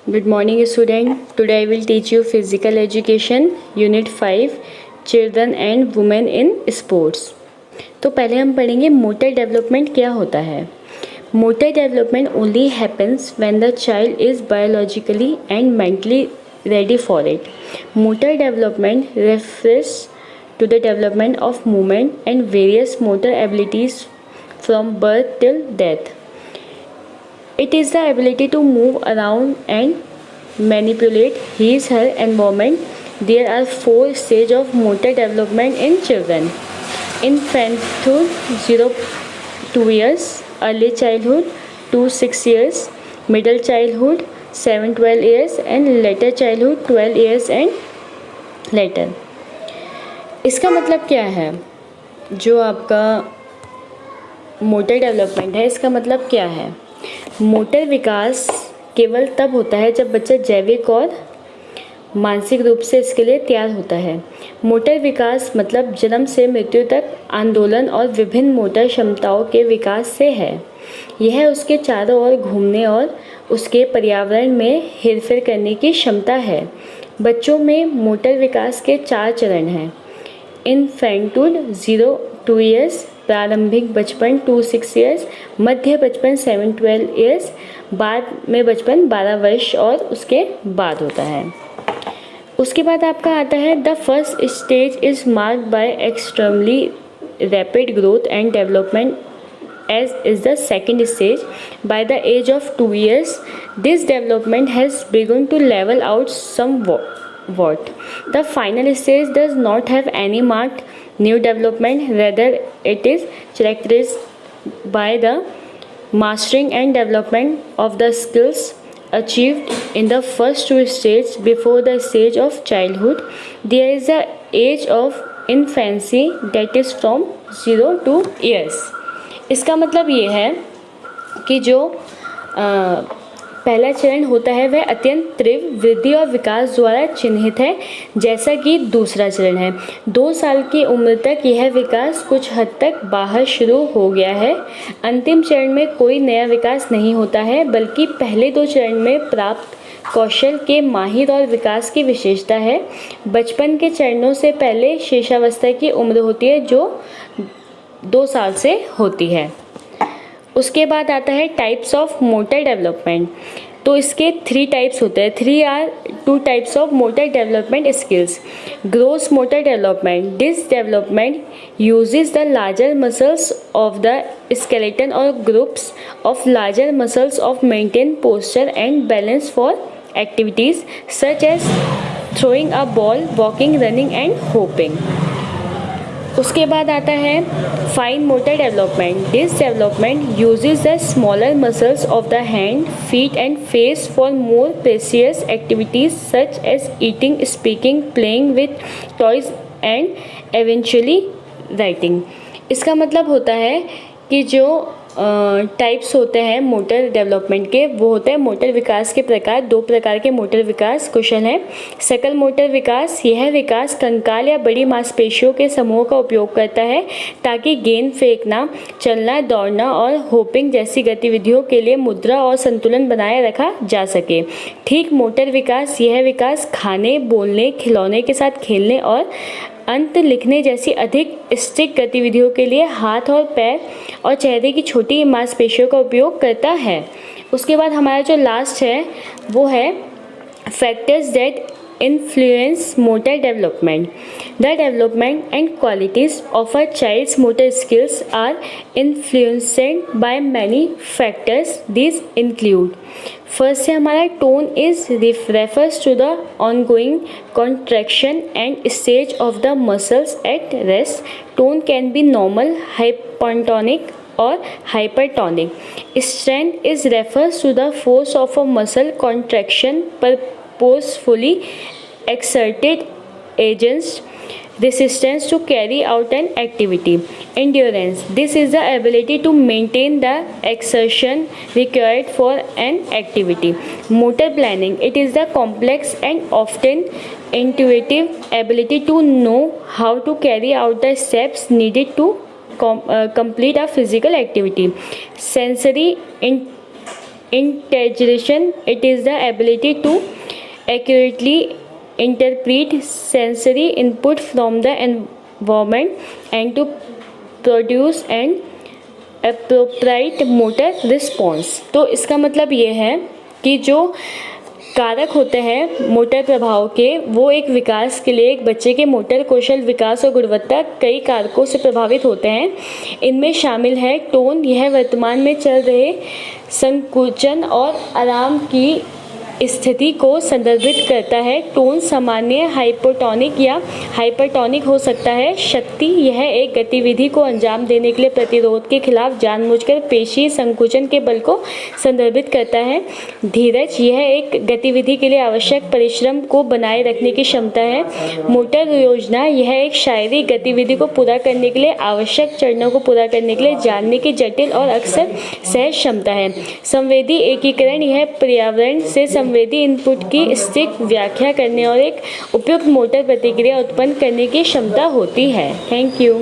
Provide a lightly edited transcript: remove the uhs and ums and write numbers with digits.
Good morning, student. Today I will teach you Physical Education, Unit 5, Children and Women in Sports. तो पहले हम पढ़ेंगे motor development क्या होता है. Motor development only happens when the child is biologically and mentally ready for it. Motor development refers to the development of movement and various motor abilities from birth till death. It is the ability to move around and manipulate his/her environment. There are 4 stages of motor development in children: infanthood 0-2 years, early childhood 2-6 years, middle childhood 7-12 years, and later childhood 12 years and later. इसका मतलब क्या है? जो आपका motor development है, इसका मतलब क्या है? मोटर विकास केवल तब होता है जब बच्चा जैविक और मानसिक रूप से इसके लिए तैयार होता है. मोटर विकास मतलब जन्म से मृत्यु तक आंदोलन और विभिन्न मोटर क्षमताओं के विकास से है. यह उसके चारों ओर घूमने और उसके पर्यावरण में हेरफेर करने की क्षमता है. बच्चों में मोटर विकास के 4 चरण हैं. इन्फेंटहुड 0-2 ईयर्स, प्रारंभिक बचपन 2-6 ईयर्स, मध्य बचपन 7-12 ईयर्स, बाद में बचपन 12 वर्ष और उसके बाद होता है. उसके बाद आपका आता है the first stage is marked by extremely rapid growth and development as is the second stage. By the age of 2 years, this development has begun to level out somewhat. The final stage does not have any marked new development, rather it is characterized by the mastering and development of the skills achieved in the first 2 stages. Before the stage of childhood, there is the age of infancy that is from 0 to years. इसका मतलब ये है कि जो पहला चरण होता है वह अत्यंत तीव्र वृद्धि और विकास द्वारा चिन्हित है, जैसा कि दूसरा चरण है. 2 साल की उम्र तक यह विकास कुछ हद तक बाहर शुरू हो गया है. अंतिम चरण में कोई नया विकास नहीं होता है, बल्कि पहले 2 चरण में प्राप्त कौशल के माहिर और विकास की विशेषता है. बचपन के चरणों से पहले शिशावस्था की उम्र होती है, जो 2 साल से होती है. उसके बाद आता है टाइप्स ऑफ मोटर डेवलपमेंट. तो इसके 3 टाइप्स होते हैं. 2 types of motor development skills. Gross motor development. This development uses the larger muscles of the skeleton और groups of larger muscles of maintain posture and balance for activities such as throwing a ball, walking, running and hopping. उसके बाद आता है fine motor development. This development uses the smaller muscles of the hand, feet and face for more precise activities such as eating, speaking, playing with toys and eventually writing. इसका मतलब होता है कि जो टाइप्स होते हैं मोटर डेवलपमेंट के, वो होते हैं मोटर विकास के प्रकार. 2 प्रकार के मोटर विकास कुशल हैं. सकल मोटर विकास. यह विकास कंकाल या बड़ी मांसपेशियों के समूह का उपयोग करता है ताकि गेंद फेंकना, चलना, दौड़ना और होपिंग जैसी गतिविधियों के लिए मुद्रा और संतुलन बनाए रखा जा सके. ठीक मोटर विकास. यह विकास खाने, बोलने, खिलौने के साथ खेलने और अंत लिखने जैसी अधिक स्टिक गतिविधियों के लिए हाथ और पैर और चेहरे की छोटी मांसपेशियों का उपयोग करता है. उसके बाद हमारा जो लास्ट है वो है factors that influence motor development. The development and qualities of a child's motor skills are influenced by many factors. These include: first है हमारा tone is refers to the ongoing contraction and stage of the muscles at rest. Tone can be normal, hypotonic or hypertonic. Strength is refers to the force of a muscle contraction purposefully exerted against resistance to carry out an activity. Endurance. This is the ability to maintain the exertion required for an activity. Motor planning. It is the complex and often intuitive ability to know how to carry out the steps needed to complete a physical activity. Sensory Integration, it is the ability to accurately interpret sensory input from the environment and to produce an appropriate motor response। तो इसका मतलब ये है कि जो कारक होते हैं मोटर प्रभाव के, वो एक विकास के लिए एक बच्चे के मोटर कौशल विकास और गुणवत्ता कई कारकों से प्रभावित होते हैं। इनमें शामिल है टोन, यह वर्तमान में चल रहे संकुचन और आराम की स्थिति को संदर्भित करता है। टोन सामान्य हाइपोटोनिक या हाइपरटोनिक हो सकता है। शक्ति, यह एक गतिविधि को अंजाम देने के लिए प्रतिरोध के खिलाफ जानबूझकर पेशी संकुचन के बल को संदर्भित करता है। धीरज, यह एक गतिविधि के लिए आवश्यक परिश्रम को बनाए रखने की क्षमता है। मोटर योजना, यह एक शारीरिक गतिविधि को पूरा करने के लिए आवश्यक चरणों को पूरा करने के लिए जानने की जटिल और अक्सर सहज क्षमता है। संवेदी एकीकरण, यह पर्यावरण से संवेदी इनपुट की सटीक व्याख्या करने और एक उपयुक्त मोटर प्रतिक्रिया उत्पन्न करने की क्षमता होती है। Thank you.